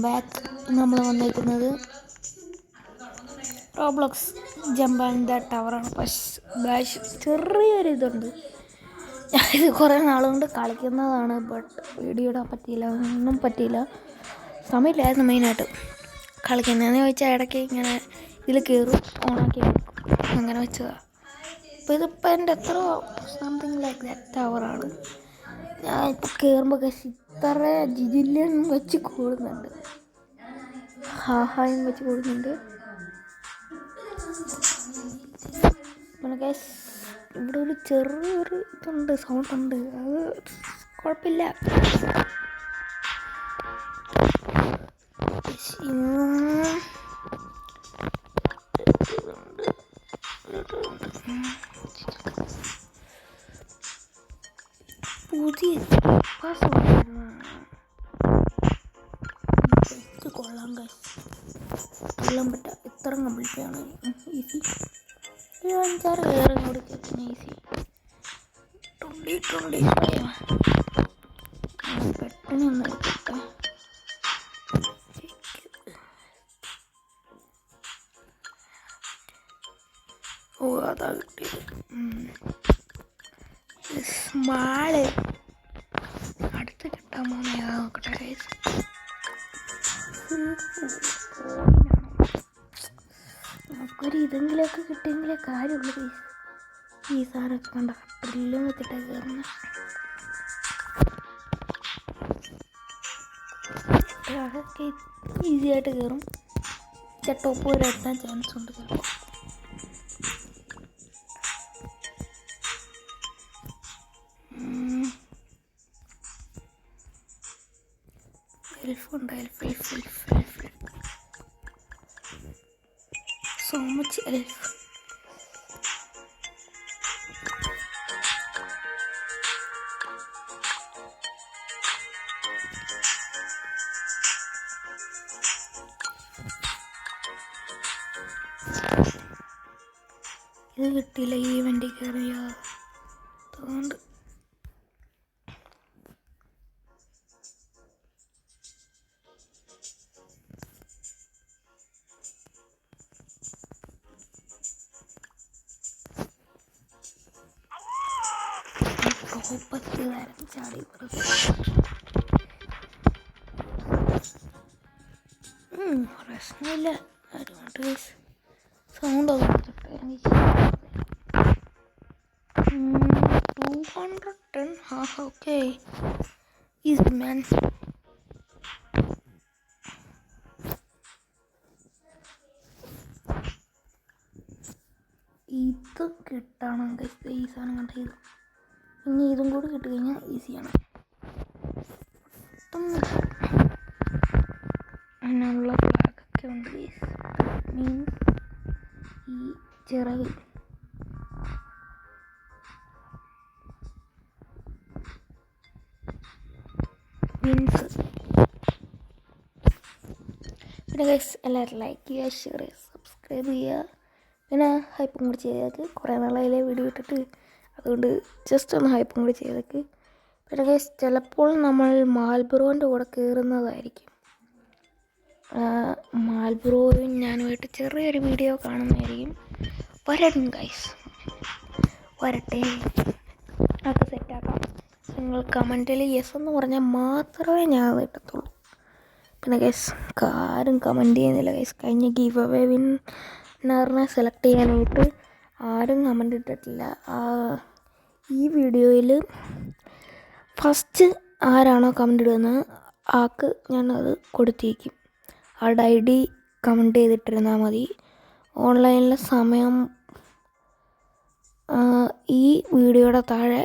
Back. നമ്മൾ വന്നേക്കുന്നത് Roblox jump and the ടവറാണ്. പക്ഷേ ചെറിയൊരു ഇതുണ്ട്. ഇത് കുറേ നാളുകൊണ്ട് കളിക്കുന്നതാണ്. ബട്ട് വീഡിയോ ഇടാൻ പറ്റിയില്ല, ഒന്നും പറ്റിയില്ല, സമയമില്ലായിരുന്നു മെയിനായിട്ട്. കളിക്കുന്നതെന്ന് ചോദിച്ചാൽ ഇടയ്ക്ക് ഇങ്ങനെ ഇതിൽ കയറും, ഓണാക്കി അങ്ങനെ വെച്ചതാണ്. അപ്പോൾ ഇതിപ്പോൾ എൻ്റെ എത്ര സംതിങ് ലൈക്ക് ദാറ്റ് ടവറാണ്. ഞാൻ ഇപ്പോൾ കയറുമ്പോൾ ഇത്ര ജിജില്യം വെച്ച് കൂടുന്നുണ്ട്, ഹാഹായും വെച്ച് കൂടുന്നുണ്ട്. പിന്നെ ഗൈസ് ഇവിടെ ഒരു ചെറിയൊരു ഇതുണ്ട്, സൗണ്ട് ഉണ്ട്, അത് കുഴപ്പമില്ല. പുതിയ കൊള്ളാം ഗൈസ്, കൊള്ളാൻ പറ്റാം. ഇത്ര കംപ്ലീറ്റ് ആണ് ഈസി. ഒരു 5-6 കയറി കൊടുക്കുന്ന ഈസി. പെട്ടെന്ന് ഒന്ന് എടുക്കട്ടെ. ഓ അതാ കിട്ടിയത്. സ്മാള് അടുത്ത് കിട്ടാൻ പോകുന്ന നോക്കട്ടെ ഗൈസ്. നമുക്കൊരു ഇതെങ്കിലൊക്കെ കിട്ടിയെങ്കിലേ കാര്യമുള്ളൂ ഗൈസ്. ഈ സാധനമൊക്കെ കണ്ട ഡ്രില്ലും വെച്ചിട്ടാണ് കയറുന്നത്. അതൊക്കെ ഈസി ആയിട്ട് കയറും. ടോപ്പ് വരെ എത്താൻ ചാൻസ് ഉണ്ട് ചിലപ്പോൾ. എൽഫുണ്ട്, എൽഫ് സോ മച്ച് എൽഫ്. ഇത് കിട്ടിയില്ല ഈ വണ്ടി കയറിയ അതുകൊണ്ട്. ചാടി പ്രശ്നമില്ല. സൗണ്ട് 210. Okay easy man. ഇത് കിട്ടണം ഈ സാധനം കണ്ട. ഇത് ഇനി ഇതും കൂടി കിട്ടിക്കഴിഞ്ഞാൽ ഈസിയാണ്. അതിനുള്ള ഫ്ലാഗൊക്കെ ഉണ്ട്. മീൻസ് ഈ ചിറക് മീൻസ്. പിന്നെ ഗൈസ് എല്ലാവരും ലൈക്ക് ചെയ്യുക, ഷെയർ ചെയ്യുക, സബ്സ്ക്രൈബ് ചെയ്യുക. പിന്നെ ഹൈപ്പും കൂടി ചെയ്തേക്ക്. കുറേ നാളായില്ലേ വീഡിയോ ഇട്ടിട്ട്, അതുകൊണ്ട് ജസ്റ്റ് ഒന്ന് ഹൈപ്പും കൂടി ചെയ്തേക്ക്. പിന്നെ ഗൈസ് ചിലപ്പോൾ നമ്മൾ മാൽബ്രോൻ്റെ കൂടെ കയറുന്നതായിരിക്കും. മാൽബ്രോയും ഞാനുമായിട്ട് ചെറിയൊരു വീഡിയോ കാണുന്നതായിരിക്കും. വരട്ടെ ഗൈസ്, വരട്ടെ, അതൊക്കെ സെറ്റാക്കാം. നിങ്ങൾ കമൻറ്റിൽ യെസ് എന്ന് പറഞ്ഞാൽ മാത്രമേ ഞാൻ അത് ഇട്ടത്തുള്ളൂ. പിന്നെ ഗൈസ് ആരും കമൻറ്റ് ചെയ്യുന്നില്ല ഗൈസ്. കഴിഞ്ഞ ഗീവ് അവേ വിന്നറിനെ സെലക്ട് ചെയ്യാനായിട്ട് ആരും കമൻറ്റ് ഇട്ടിട്ടില്ല. ഈ വീഡിയോയിൽ ഫസ്റ്റ് ആരാണോ കമൻറ്റ് ഇടുന്നത് ആൾക്ക് ഞാനത് കൊടുത്തേക്കും. ആളുടെ ID കമൻറ്റ് ചെയ്തിട്ടിരുന്നാൽ മതി. ഓൺലൈനിലെ സമയം ഈ വീഡിയോയുടെ താഴെ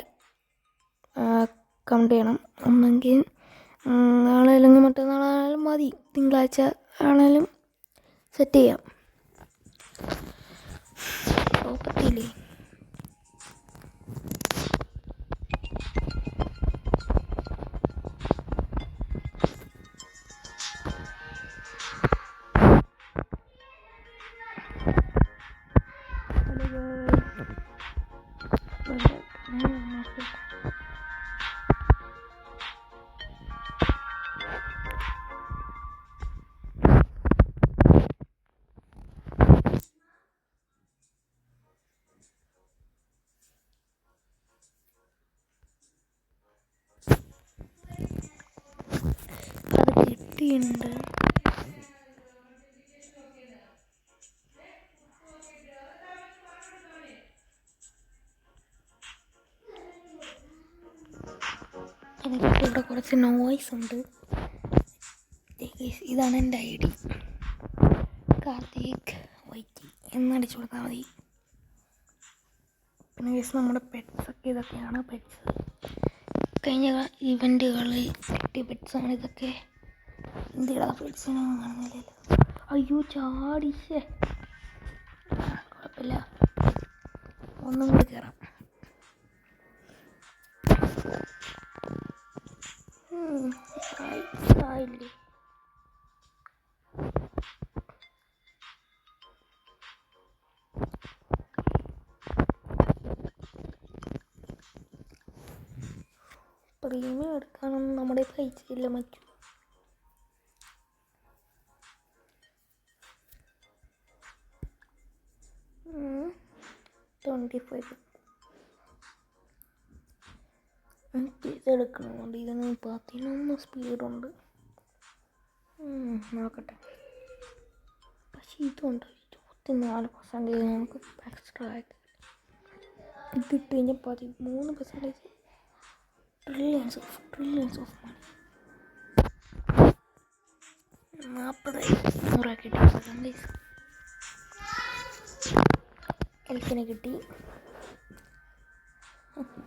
കമൻറ്റ് ചെയ്യണം. ഒന്നെങ്കിൽ നാളെ അല്ലെങ്കിൽ മറ്റന്നാളായാലും മതി, തിങ്കളാഴ്ച ആണെങ്കിലും സെറ്റ് ചെയ്യാം. പറ്റില്ലേ? നൈറ്റി ഉണ്ട്. എനിക്കിവിടെ കുറച്ച് നോയ്സ് ഉണ്ട്. ഇതാണ് എൻ്റെ ID, കാർത്തിക് വൈറ്റി എന്നടിച്ചു കൊടുത്താൽ മതി. പിന്നെ നമ്മുടെ പെറ്റ്സൊക്കെ ഇതൊക്കെയാണ്. പെറ്റ്സ് കഴിഞ്ഞ ഇവൻറ്റുകളിൽ കിട്ടിയ പെറ്റ്സാണ് ഇതൊക്കെ. എന്തിടാ പെറ്റ്സിനൊന്നും കാണുന്നില്ലല്ലോ. അയ്യോ ചാടിച്ചേ, കുഴപ്പമില്ല, ഒന്നും കൂടി കയറാം. ആയില്ലേ, പ്രീമിയം എടുക്കാനൊന്നും നമ്മുടെ പൈസ ഇല്ല മറ്റു. ഇതെടുക്കണമുണ്ട്. ഇതിന് 11 സ്പീഡുണ്ട്. നോക്കട്ടെ. പക്ഷേ ഇതുണ്ട് 24% നമുക്ക് എക്സ്ട്രാ ആയിട്ട്. ഇതിട്ട് കഴിഞ്ഞാൽ 13%. Trillions of money. 40 കിട്ടി. എൽക്കിനെ കിട്ടി.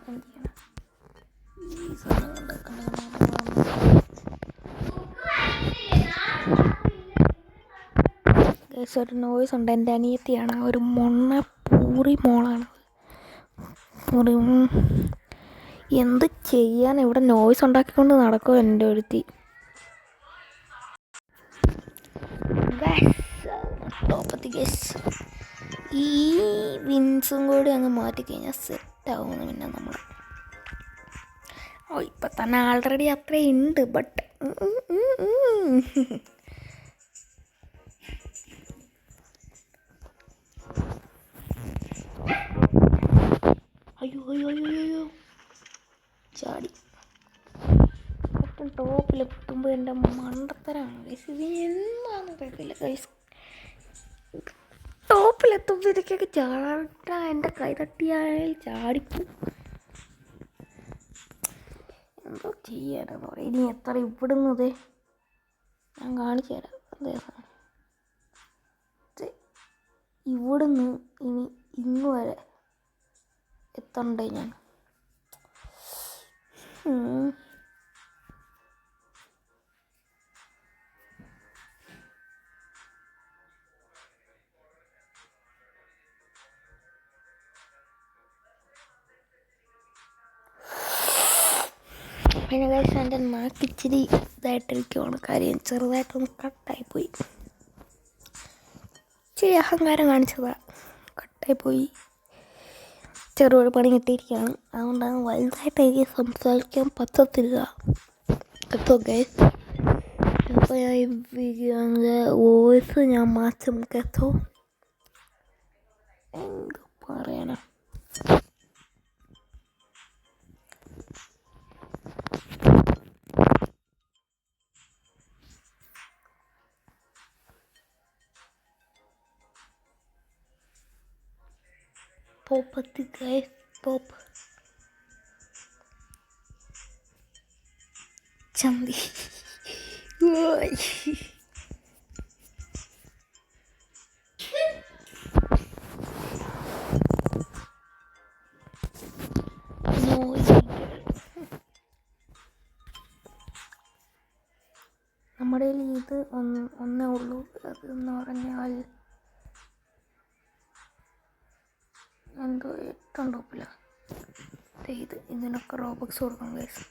എന്ത് ചെയ്യണം? ഈ സാധനം ഒരു നോയ്സ് ഉണ്ട്. എൻ്റെ അനിയത്തിയാണ്, ഒരു പൂറി മോളാണ്. എന്ത് ചെയ്യാൻ, ഇവിടെ നോയ്സ് ഉണ്ടാക്കിക്കൊണ്ട് നടക്കും എൻ്റെ ഒരുത്തി. ഈ വിൻസും കൂടി അങ്ങ് മാറ്റിക്കഴിഞ്ഞാൽ സെറ്റാവുന്നു. പിന്നെ നമ്മൾ ഇപ്പം തന്നെ ആൾറെഡി അത്രയുണ്ട്. ബട്ട് അയ്യോ ചാടി. ഏറ്റവും ടോപ്പിലെത്തുമ്പോൾ എൻ്റെ മണ്ടത്തരാണ് ഗൈസ്. ഇത് എന്താണെന്ന് അറിയത്തില്ല ഗൈസ്. ടോപ്പിലെത്തുമ്പോഴത്തേക്കൊക്കെ ചാടാ, എൻ്റെ കൈ തട്ടിയാൽ ചാടിപ്പോ. എന്തോ ചെയ്യാനെന്ന് പറയാം. ഇനി എത്ര ഇവിടുന്നത് ഞാൻ കാണിച്ചു തരാം. ഇവിടുന്ന് ഇനി ഇന്ന് വരെ എത്തണ്ടേ ഞാൻ. പിന്നെ കഴിച്ച എൻ്റെ നാക്ക് ഇച്ചിരി ഇതായിട്ടിരിക്കുവാണ്. കാര്യം ചെറുതായിട്ടൊന്ന് കട്ടായിപ്പോയി. ഇച്ചിരി അഹങ്കാരം കാണിച്ചതാ, കട്ടായിപ്പോയി. ചെറുപടി പണി കിട്ടിയിരിക്കുകയാണ്. അതുകൊണ്ടാണ് വലുതായിട്ട് എനിക്ക് സംസാരിക്കാൻ പറ്റത്തില്ല കേട്ടോ ഗൈസ്. അപ്പോൾ ഞാൻ വോയിസ് ഞാൻ മാറ്റും കേട്ടോ. എന്ത് പറയണ, പോപ്പത്തി ഗൈസ്, പോപ്പ് ചന്തി. നമ്മുടെ ഇത് ഒന്നേ ഉള്ളൂ. അതെന്ന് പറഞ്ഞാൽ എന്തോ ഏറ്റവും ടോപ്പില്ല. ഇതിനൊക്കെ റോബക്സ് കൊടുക്കണം ഗൈസ്.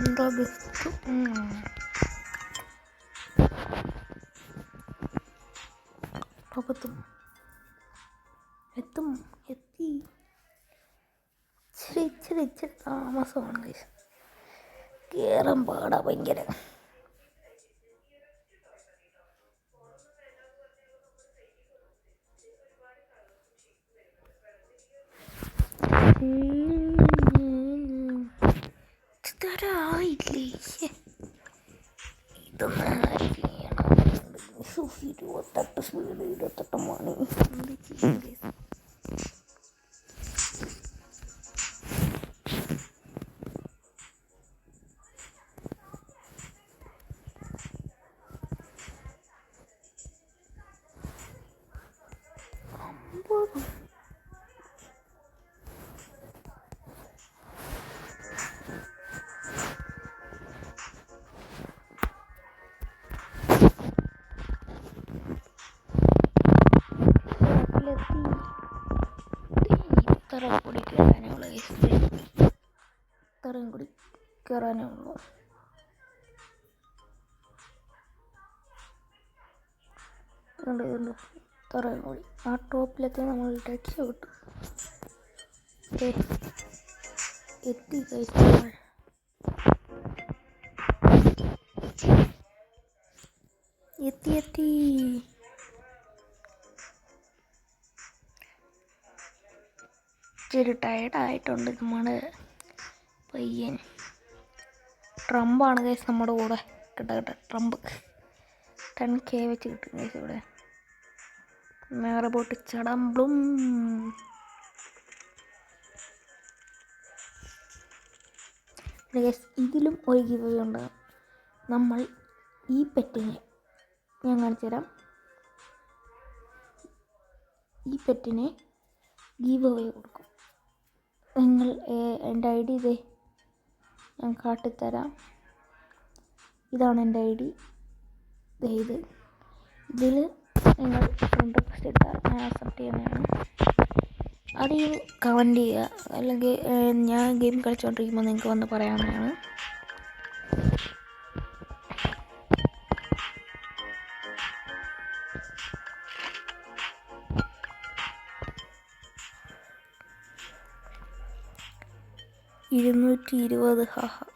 എന്തോ ബെസ്റ്റ്. എത്തി. ഇച്ചിരി താമസമാണ് ഗൈസ്. കയറാൻ പാടാ ഭയങ്കര. തരായില്ലേ ഇതൊന്നും 28 സ്പീഡ് 28 മണി എന്ത് ചെയ്യും. ഇത്രയും കൂടി കയറാനുള്ള ഇത്രയും കൂടി കയറാനേ ഉള്ളൂ. ഇത്രയും കൂടി ആ ടോപ്പിലെത്തി നമ്മൾ രക്ഷപ്പെട്ടു. എത്തി കഴിച്ചാൽ എത്തി ഇച്ചിരി ടയർഡായിട്ടുണ്ട് നമ്മുടെ പയ്യൻ. ട്രംപാണ് കേസ് നമ്മുടെ കൂടെ. കിട്ട ട്രംപ് 10K വെച്ച് കിട്ടും കേസ് ഇവിടെ. നേരെ പോട്ട് ചടമ്പും. ഇതിലും ഒരു ഗിവ് ഉണ്ട്. നമ്മൾ ഈ പെറ്റിനെ ഞാൻ കാണിച്ചു തരാം. ഈ പെറ്റിനെ ഗീവ് അവേ കൊടുക്കും. നിങ്ങൾ എൻ്റെ ID ഇതേ ഞാൻ കാട്ടിത്തരാം. ഇതാണ് എൻ്റെ ID. ഇതിൽ നിങ്ങൾ ഫ്രണ്ട് റിക്വസ്റ്റ് എടുത്താൽ ഞാൻ അക്സെപ്റ്റ് ചെയ്യുന്നതാണ്. അതിൽ കമൻറ്റ് ചെയ്യുക, അല്ലെങ്കിൽ ഞാൻ ഗെയിം കളിച്ചുകൊണ്ടിരിക്കുമ്പോൾ നിങ്ങൾക്ക് വന്ന് പറയാവുന്നതാണ്.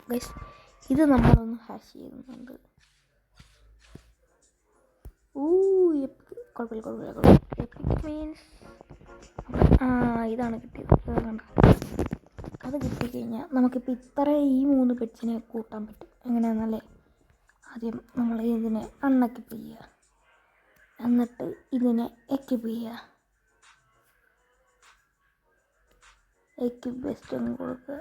ഗൈസ് ഇത് നമ്മളൊന്ന് ഹാഷ് ചെയ്യുന്നുണ്ട്. കുഴപ്പമില്ല. എപ്പിക് മീൻസ് ഇതാണ് കിട്ടിയത്. അത് കിട്ടിക്കഴിഞ്ഞാൽ നമുക്കിപ്പോൾ ഈ 3 പെറ്റ്സിനെ കൂട്ടാൻ പറ്റും. എങ്ങനെയാണെന്നല്ലേ, ആദ്യം നമ്മൾ ഇതിനെ അൺഎക്വിപ്പ് ചെയ്യുക, എന്നിട്ട് ഇതിനെ എക്വിപ്പ് ചെയ്യുക. എക്വിപ്പ് ബെസ്റ്റ് ഒന്ന് കൊടുക്കുക.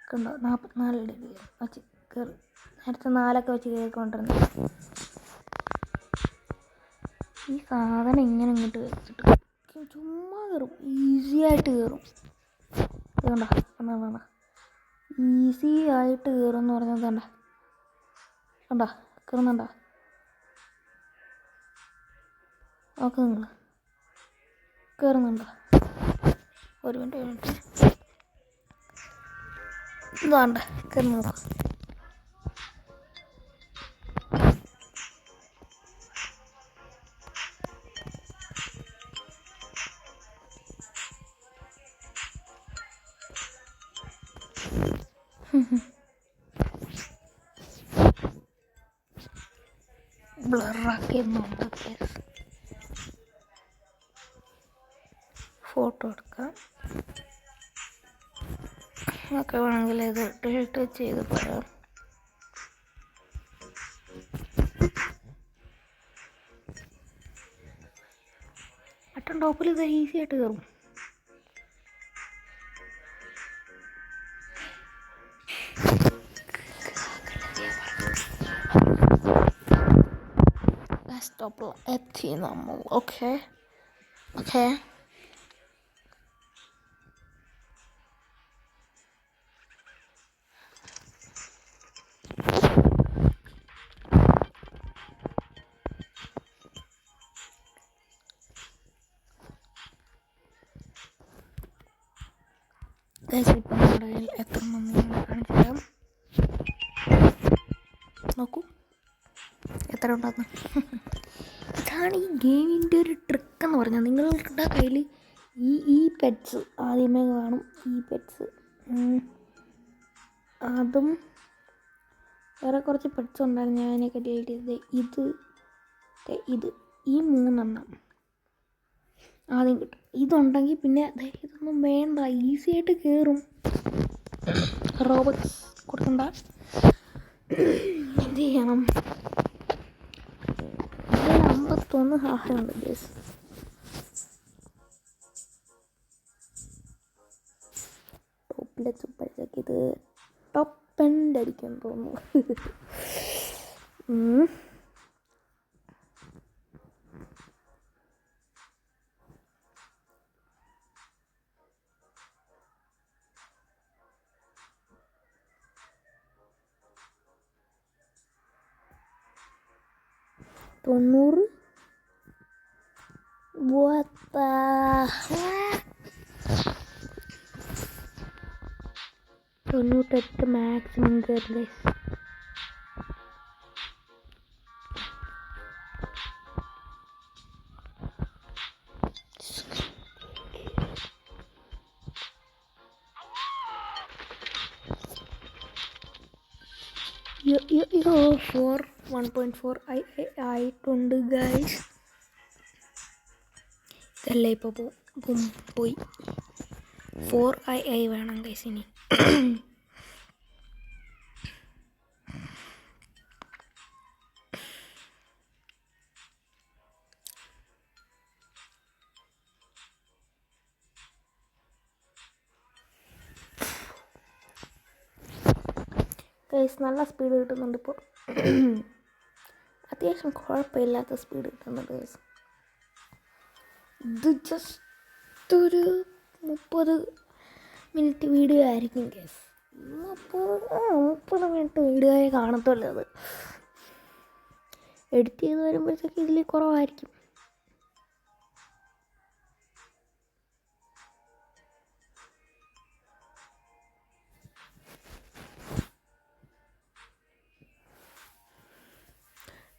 കണ്ടോ 44 ഡിഗ്രി വെച്ച് കയറി. നേരത്തെ 4 വെച്ച് കയറിക്കൊണ്ടിരുന്നത്. ഈ സാധനം ഇങ്ങനെ ഇങ്ങോട്ട് വെച്ചിട്ട് ചുമ്മാ കയറും. ഈസി ആയിട്ട് കയറും. കണ്ട ഈസി ആയിട്ട് കയറും എന്ന് പറഞ്ഞത് കണ്ട കയറുന്നുണ്ടോ? ഓക്കെ, നിങ്ങൾ കയറുന്നുണ്ടോ? ഒരു മിനിറ്റ് ഇതാണ്ട് കയറി നോക്കാം. ബ്ലറാക്കുന്നുണ്ട്. ഫോട്ടോ എടുക്കാം. ഒക്കെ വേണമെങ്കിൽ ഇത് ഡിലീറ്റ് ചെയ്ത് പറയാം. ബട്ടൺ ടോപ്പിൽ ഇത് ഈസി ആയിട്ട് കയറും. ടോപ്പിൽ എത്തി നമ്മൾ. ഓക്കെ ഇപ്പം നമ്മുടെ കയ്യിൽ എത്ര നന്ദിയാണ് കാണിച്ചു തരാം. നോക്കൂ എത്ര ഉണ്ടെന്ന്. ഇതാണ് ഈ ഗെയിമിൻ്റെ ഒരു ട്രിക്ക് എന്ന് പറഞ്ഞാൽ, നിങ്ങളുടെ കയ്യിൽ ഈ പെറ്റ്സ് ആദ്യമേ കാണും. ഈ പെറ്റ്സ് അതും വേറെ കുറച്ച് പെറ്റ്സ് ഉണ്ടായിരുന്നു, ഞാൻ അതിനൊക്കെ ഡിലീറ്റ് ചെയ്തത്. ഇത് ഈ 3 എണ്ണം ആദ്യം കിട്ടും. ഇതുണ്ടെങ്കിൽ പിന്നെ ഇതൊന്നും വേണ്ട, ഈസി ആയിട്ട് കയറും. റോബക്സ് കൊടുക്കണ്ട. എന്ത് ചെയ്യണം? 51 ഹാഹയുണ്ട് ഗൈസ്. ടോപ്പിലെത്തുമ്പോഴത്തേക്ക് ഇത് ടോപ്പ് എൻഡ് അടിക്കാൻ തോന്നുന്നു. 90. What the heck? 98 മാക്സിമം കയറി. Yo 1.4 ആയിട്ടുണ്ട് ഗൈസ്. ഇതല്ലേ ഇപ്പോൾ പോയി 4 വേണം ഗൈസ് ഇനി. ഗൈസ് നല്ല സ്പീഡ് കിട്ടുന്നുണ്ട് ഇപ്പോൾ. അത്യാവശ്യം കുഴപ്പമില്ലാത്ത സ്പീഡ് കിട്ടുന്നുണ്ട് ഗൈസ്. ഇത് ജസ്റ്റ് ഒരു 30 മിനിറ്റ് വീഡിയോ ആയിരിക്കും ഗൈസ്. 30 മിനിറ്റ് വീഡിയോയെ കാണത്തുള്ളൂ. അത് എഡിറ്റ് ചെയ്ത് വരുമ്പോഴത്തേക്ക് ഇതിൽ കുറവായിരിക്കും.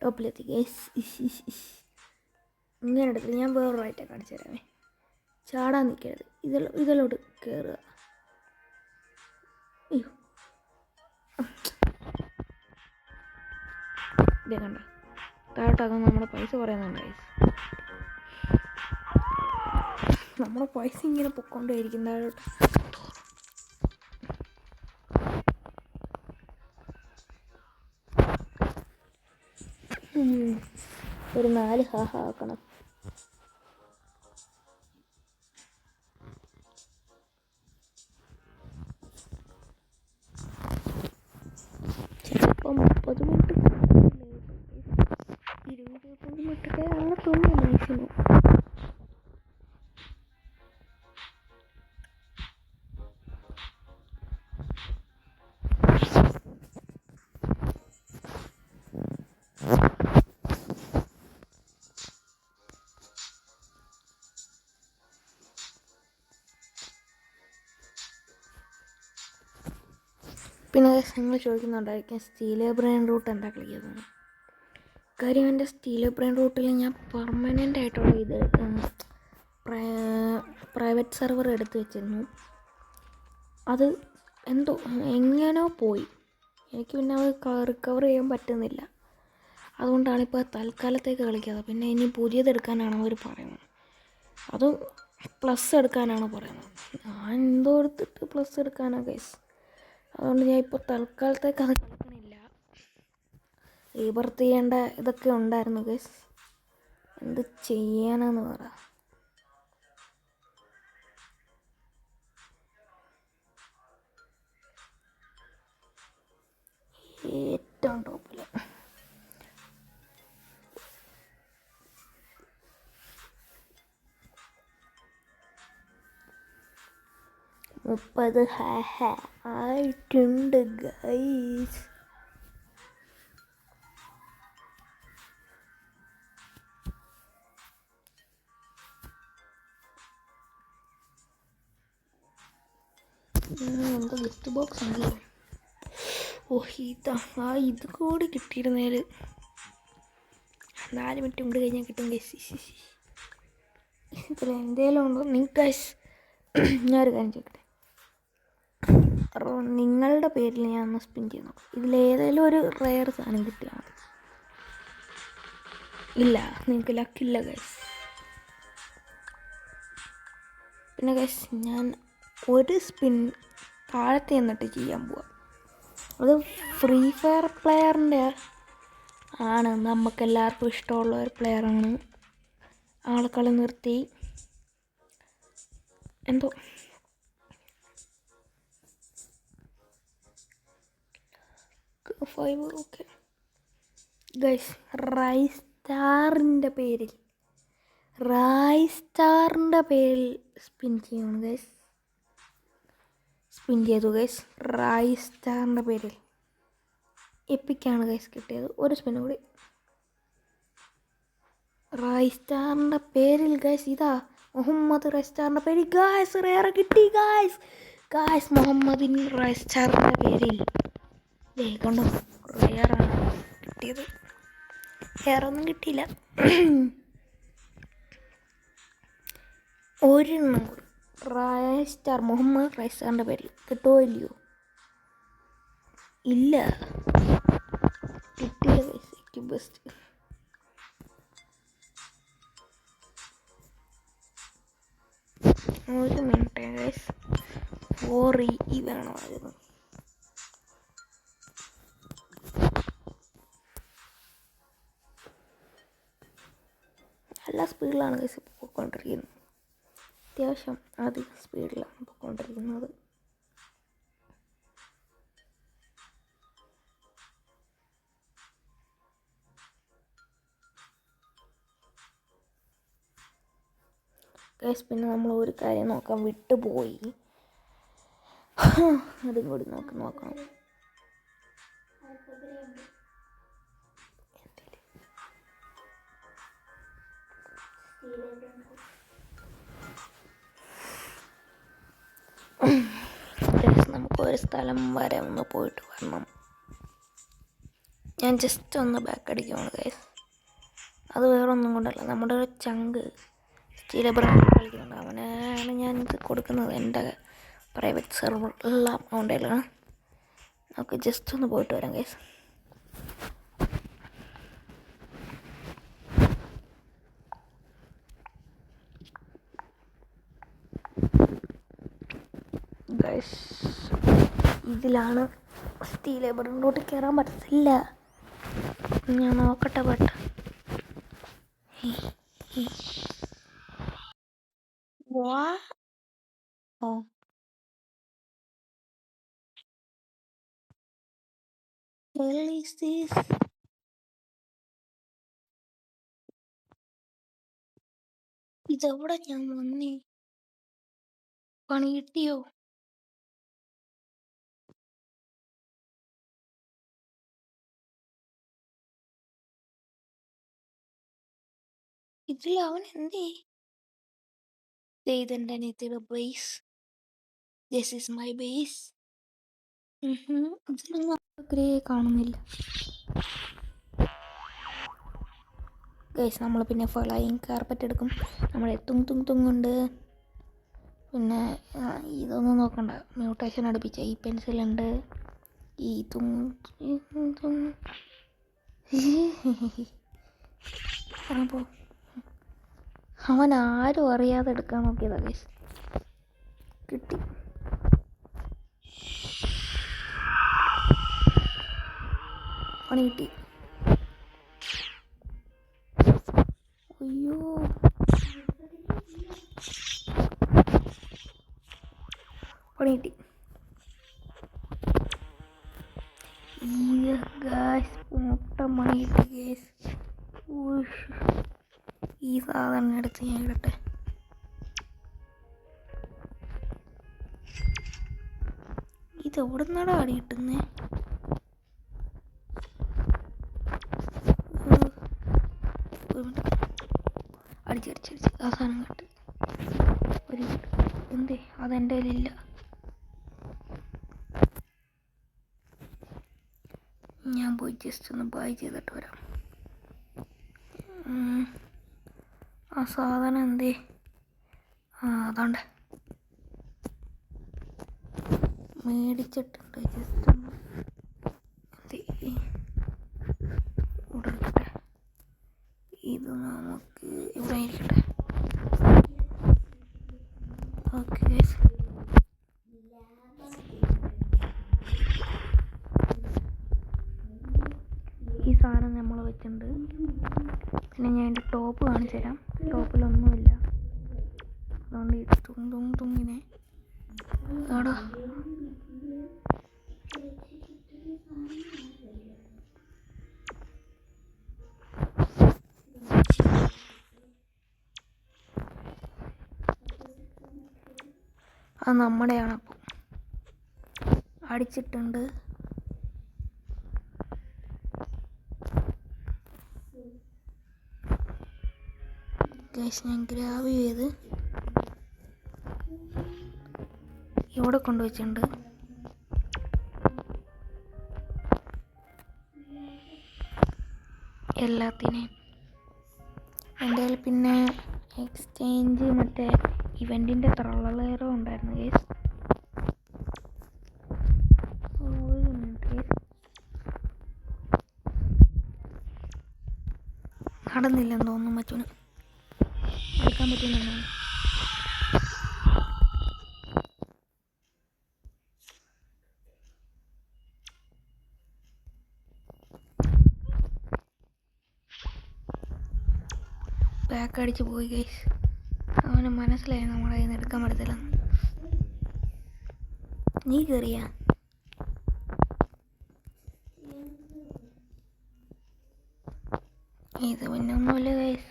ടോപ്പിലെത്തി ഗൈസ്. ഇങ്ങനെ എടുത്തില്ല, ഞാൻ വേറൊരു റൈറ്റൊക്കെ കാണിച്ചു തരാമേ. ചാടാൻ നിൽക്കരുത്, ഇതിലോട്ട് കയറുക. അയ്യോ, ഇതേ കണ്ട താഴോട്ടാകുമ്പോൾ നമ്മുടെ പൈസ പറയുന്നുണ്ട് ഗൈസ്. നമ്മുടെ പൈസ ഇങ്ങനെ പൊക്കോണ്ടേയിരിക്കും താഴോട്ട്. ഒരു 4 ഹാഹ ആക്കണം. ചിലപ്പോൾ 30 മിനിറ്റ് 20-25 മിനിറ്റൊക്കെ ആകത്തുള്ളൂ മാക്സിമം. പിന്നെ നിങ്ങൾ ചോദിക്കുന്നുണ്ടായിരിക്കും സ്റ്റീലോ ബ്രെയിൻ റൂട്ട് എന്താ കളിക്കുന്നത്. കാര്യം എൻ്റെ സ്റ്റീലോ ബ്രെയിൻ റൂട്ടിൽ ഞാൻ പെർമനൻ്റ് ആയിട്ടുള്ള ഇത് പ്രൈവറ്റ് സെർവർ എടുത്ത് വെച്ചിരുന്നു. അത് എങ്ങനെയോ പോയി. എനിക്ക് പിന്നെ അത് റിക്കവർ ചെയ്യാൻ പറ്റുന്നില്ല. അതുകൊണ്ടാണിപ്പോൾ തൽക്കാലത്തേക്ക് കളിക്കാതെ. പിന്നെ ഇനി പുതിയതെടുക്കാനാണ് അവർ പറയുന്നത്. അതും പ്ലസ് എടുക്കാനാണ് പറയുന്നത്. ഞാൻ എന്തോ എടുത്തിട്ട് പ്ലസ് എടുക്കാനാണ് ഗൈസ്. അതുകൊണ്ട് ഞാൻ ഇപ്പോൾ തൽക്കാലത്തേക്ക് അത് കളിക്കണില്ല. റീബർത്ത് ചെയ്യേണ്ട ഇതൊക്കെ ഉണ്ടായിരുന്നു ഗൈസ്. എന്ത് ചെയ്യാനെന്ന് പറ. ഏറ്റവും ടോപ്പിൽ മുപ്പത് ആയിട്ടുണ്ട് ഗൈസ്. എന്താ ഗിഫ്റ്റ് ബോക്സ് ഉണ്ടല്ലോ. ഇത് കൂടി കിട്ടിയിരുന്നേൽ 4 മിനിറ്റ് കൊണ്ട് കഴിഞ്ഞാൽ കിട്ടും ഗൈസ്. ഇതിൽ എന്തേലും ഉണ്ടോ നിങ്ങൾക്ക് ഗൈസ്? ഞാനൊരു കാര്യം ചോദിക്കട്ടെ. നിങ്ങളുടെ പേരിൽ ഞാൻ ഒന്ന് സ്പിൻ ചെയ്ത് നോക്കാം. ഇതിലേതെങ്കിലും ഒരു റെയർ സാധനം കിട്ടിയാൽ മതി. ഇല്ല, നിങ്ങൾക്ക് ലക്കില്ല ഗൈസ്. പിന്നെ ഗൈസ് ഞാൻ ഒരു സ്പിൻ താഴത്തെ എന്നിട്ട് ചെയ്യാൻ പോവാം. അത് ഫ്രീ ഫയർ പ്ലെയറിൻ്റെ ആണ്, നമുക്കെല്ലാവർക്കും ഇഷ്ടമുള്ള ഒരു പ്ലെയറാണ്. ആൾക്കളി നിർത്തി എന്തോ ഫൈവ്. ഓക്കെ ഗൈസ്, റൈസ്റ്റാറിൻ്റെ പേരിൽ സ്പിൻ ചെയ്യണം ഗൈസ്. സ്പിൻ ചെയ്തു ഗൈസ്. റൈസ്റ്റാറിൻ്റെ പേരിൽ എപ്പിക്കാണ് ഗൈസ് കിട്ടിയത്. ഒരു സ്പിൻ കൂടി റൈസ്റ്റാറിൻ്റെ പേരിൽ ഗൈസ്. ഇതാ മുഹമ്മദ് റൈസ്റ്റാറിൻ്റെ പേരിൽ ഗൈസ് റേറെ കിട്ടി ഗൈസ്. മുഹമ്മദിൻ റൈസ്റ്റാറിൻ്റെ പേരിൽ കണ്ടോ റേറാണ് കിട്ടിയത്. വേറൊന്നും കിട്ടിയില്ല. ഒരെണ്ണം കൂടി റൈസ്റ്റാർ, മുഹമ്മദ് റൈസ്റ്റാറിൻ്റെ പേരിൽ കിട്ടുമോ ഇല്ലയോ? ഇല്ല, കിട്ടിയില്ല ഗൈസ്. ഏറ്റവും ബെസ്റ്റ്. ഒരു മിനിറ്റ് ഗൈസ്, 4E വേണമായിരുന്നു. നല്ല സ്പീഡിലാണ് ഗൈസ് ഇപ്പോൾ പോയിക്കൊണ്ടിരിക്കുന്നത്. അത്യാവശ്യം അധികം സ്പീഡിലാണ് പോയിക്കൊണ്ടിരിക്കുന്നത്. ഗൈസ് പിന്നെ നമ്മൾ ഒരു കാര്യം നോക്കാൻ വിട്ടുപോയി. അതും കൂടി നോക്കണം. നമുക്കൊരു സ്ഥലം വരെ ഒന്ന് പോയിട്ട് വരണം. ഞാൻ ജസ്റ്റ് ഒന്ന് ബാക്ക് അടിക്കുകയാണ് ഗൈസ്. അത് വേറെ ഒന്നും കൊണ്ടല്ല, നമ്മുടെ ഒരു ചങ്ക് സ്റ്റീലബർ കളിക്കുന്നുണ്ട്. അവനാണ് ഞാനിത് കൊടുക്കുന്നത്. എൻ്റെ പ്രൈവറ്റ് സെർവർ എല്ലാം അക്കൗണ്ടിലാണ്. നമുക്ക് ജസ്റ്റ് ഒന്ന് പോയിട്ട് വരാം ഗൈസ്. ഇതിലാണ് സ്റ്റീലേബറിലോട്ട് കയറാൻ പറ്റത്തില്ല. ഞാൻ നോക്കട്ടെ. ഇതെവിടെ ഞാൻ വന്നേ? പണി കിട്ടിയോ? ഇതിൽ അവൻ എന്തേ? ഇതെൻ്റെ അനിയത്തിയുടെ base. This is my base. ഇതിലൊന്നും ഗ്രേ കാണുന്നില്ല ഗൈസ്. നമ്മൾ പിന്നെ ഫ്ലൈയിങ് കാർപ്പറ്റ് എടുക്കും. നമ്മുടെ തുങ്ങുണ്ട്. പിന്നെ ഇതൊന്നും നോക്കണ്ട, മ്യൂട്ടേഷൻ അടുപ്പിച്ച ഈ പെൻസിലുണ്ട്. ഈ അപ്പോൾ അവൻ ആരും അറിയാതെ എടുക്കാൻ നോക്കിയതാ ഗൈസ്. കിട്ടി. പണി കിട്ടി. അയ്യോ, പണി കിട്ടി. മുട്ട പണി കിട്ടി ഗൈസ്. ഈ സാധനം എടുത്ത് ഞാൻ ഇടട്ടെ. ഇതെവിടെ നിന്നാണ് അടി കിട്ടുന്നേ? അടിച്ചടിച്ച് ആ സാധനം കിട്ടി. ഒരു എന്തേ അതെൻ്റെ കയ്യിലില്ല. ഞാൻ പോയി ജസ്റ്റ് ഒന്ന് ബൈ ചെയ്തിട്ട് വരാം. ആ സാധനം എന്തേ? അതാണ്ട് മേടിച്ചിട്ടുണ്ട്. ജസ്റ്റ് ഒന്ന് ഇവിടെ എടുക്കട്ടെ. ഇത് നമുക്ക് ഇവിടെ ഇരിക്കട്ടെ. ഓക്കെ ഗൈസ്, ഈ സാധനം നമ്മൾ വെച്ചിട്ടുണ്ട്. പിന്നെ ഞാൻ എൻ്റെ ടോപ്പ് കാണിച്ചു തരാം. ടോപ്പിലൊന്നുമില്ല, അതുകൊണ്ട് ഈ തുങ്ങിനെ ആടോ. അത് നമ്മുടെയാണ്. അപ്പം അടിച്ചിട്ടുണ്ട്. ഗൈസ്, ഞാൻ ഗ്രാബ് ചെയ്ത് ഇവിടെ കൊണ്ടുവച്ചിട്ടുണ്ട്. എല്ലാത്തിനെയും എൻ്റെ കയ്യിൽ പിന്നെ എക്സ്ചേഞ്ച് മറ്റേ ഇവൻറ്റിൻ്റെ ത്രള്ളലേറോ ഉണ്ടായിരുന്നു ഗൈസ്. നടന്നില്ലെന്ന് തോന്നുന്നു, മറ്റൊന്ന് എടുക്കാൻ പറ്റുന്നുണ്ടോ? ബാക്ക് അടിച്ച് പോയി ഗൈസ്. അവന് മനസ്സിലായി നമ്മുടെ കയ്യിൽ നിന്ന് എടുക്കാൻ പറ്റത്തില്ലെന്ന്. നീ കയറിയാ? ഇത് പിന്നെ ഒന്നുമില്ല ഗൈസ്,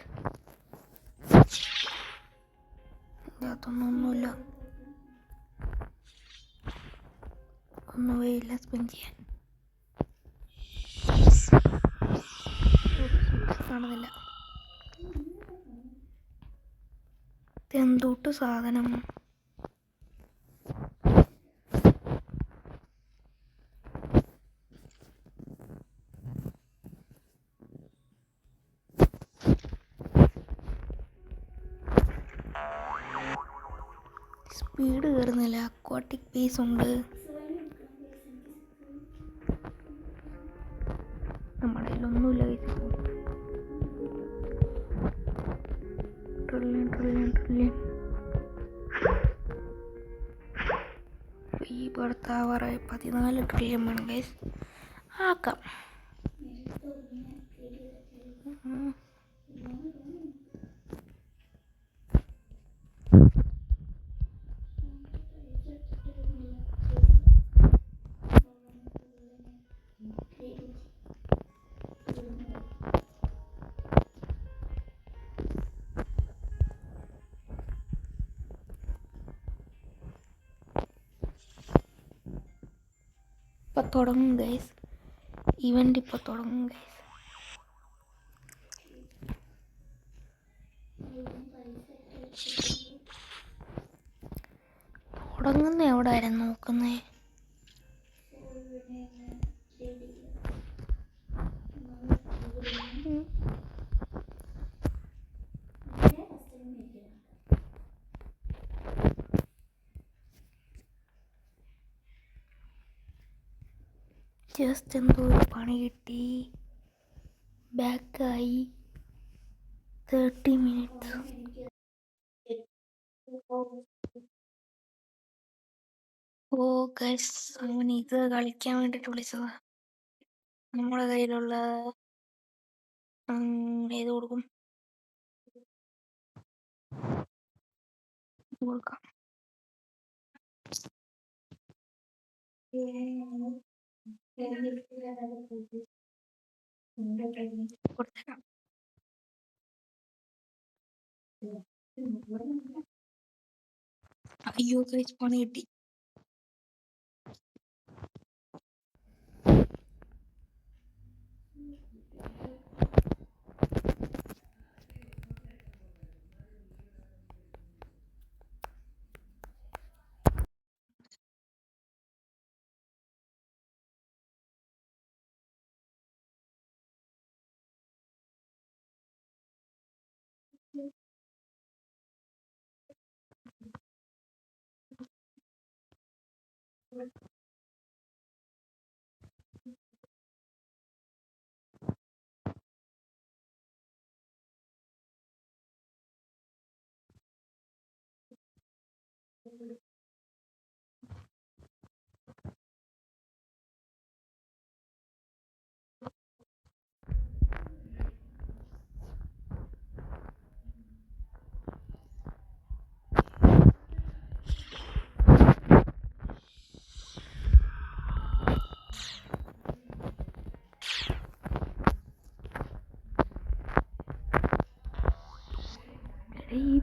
ഇതിനകത്തൊന്നുമില്ല, ഒന്നുമില്ല സ്പെൻഡ് ചെയ്യാൻ. കാണുന്നില്ല. ഇതെന്തൂട്ട് സാധനം? സ്പീഡ് കയറുന്നില്ല. അക്വാട്ടിക് പീസ് ഉണ്ട്. നമ്മുടെ കയ്യിലൊന്നുമില്ല. ട്രില്യൺ ഈ ഭർത്താവാറായി 14 ട്രില്യൺ വേണം ഗൈസ്. ആക്കാം. ഇപ്പം തുടങ്ങും ഗൈസ്, ഇവൻ്റ് ഇപ്പോൾ തുടങ്ങും ഗൈസ്. തുടങ്ങുന്ന എവിടെ ആയിരുന്നു നോക്കുന്നേ? ജസ്റ്റ് എന്തോ ഒരു പണി കിട്ടി, ബാക്കായി 30 മിനിറ്റ്സ്. ഓ ഗൈസ്, അവൻ ഇത് കളിക്കാൻ വേണ്ടിയിട്ട് വിളിച്ചതാ. നമ്മുടെ കയ്യിലുള്ള ഏത് കൊടുക്കും? കൊടുക്കാം. കൊടുത്തേക്കാം. അയ്യോ ഗൈസ്, പണി കിട്ടി. ഈ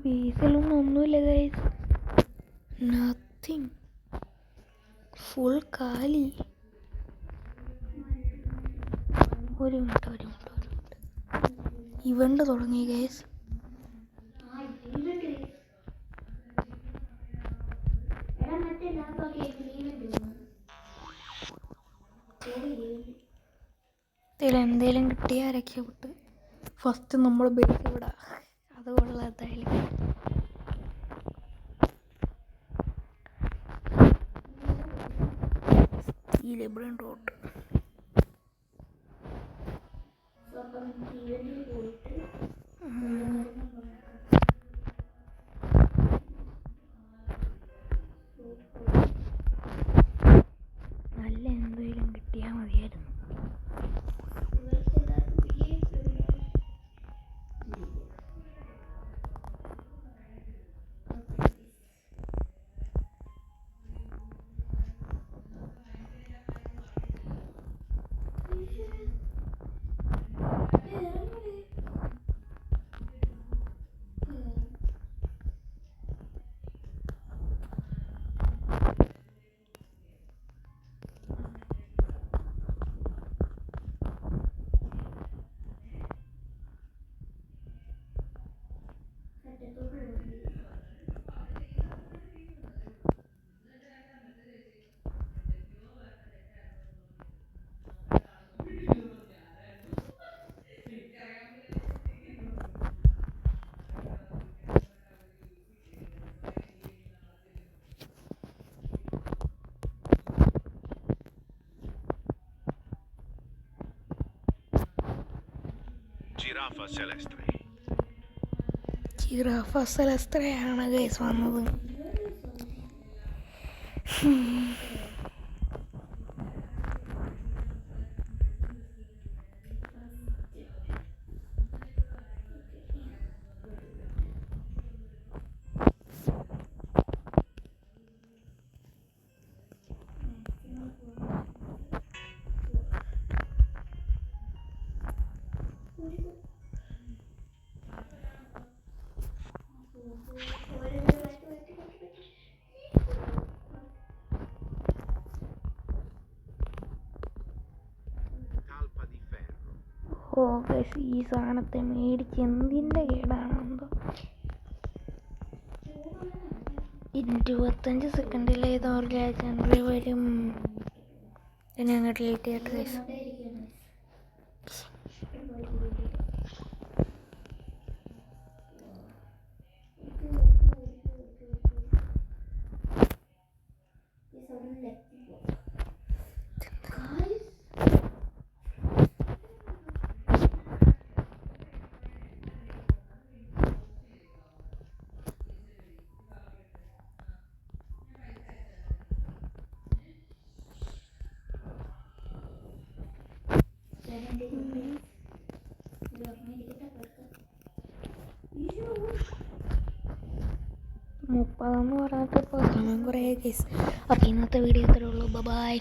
ബേസിലൊന്നും ഒന്നുമില്ല ഗൈസ്, നത്തിങ്, ഫുൾ കാലി. ഒരു മിനിറ്റ് ഇവന്റ് തുടങ്ങി ഗൈസ്. എന്തേലും കിട്ടിയാൽ രക്ഷപ്പെട്ട്. ഫസ്റ്റ് നമ്മൾ ബേസ് വിടാ, അത് കൊള്ളാം എന്തായാലും. ഈ ലെബ്രൻ റോട്ട് നല്ല എന്തെങ്കിലും കിട്ടിയാൽ മതിയായിരുന്നു. ജിറാഫ സെലസ്ട്രയാണ് ഗൈസ് വന്നത്. ഓ ഗൈസ്, ഈ സാധനത്തെ മേടിച്ച് എന്തിൻ്റെ കേടാണെന്തോ. 25 സെക്കൻഡിൽ ഏതോ ഒരു ലെജൻഡറി വരും. ഞങ്ങൾ ഡിലീറ്റ് ചെയ്തിട്ട് ഗൈസ്. മുപ്പതെന്ന് പറഞ്ഞിട്ട് ഇപ്പോൾ സമയം കുറേ കേസ്. അപ്പോൾ ഇന്നത്തെ വീഡിയോ ഇത്രയേ ഉള്ളൂ. ബൈ.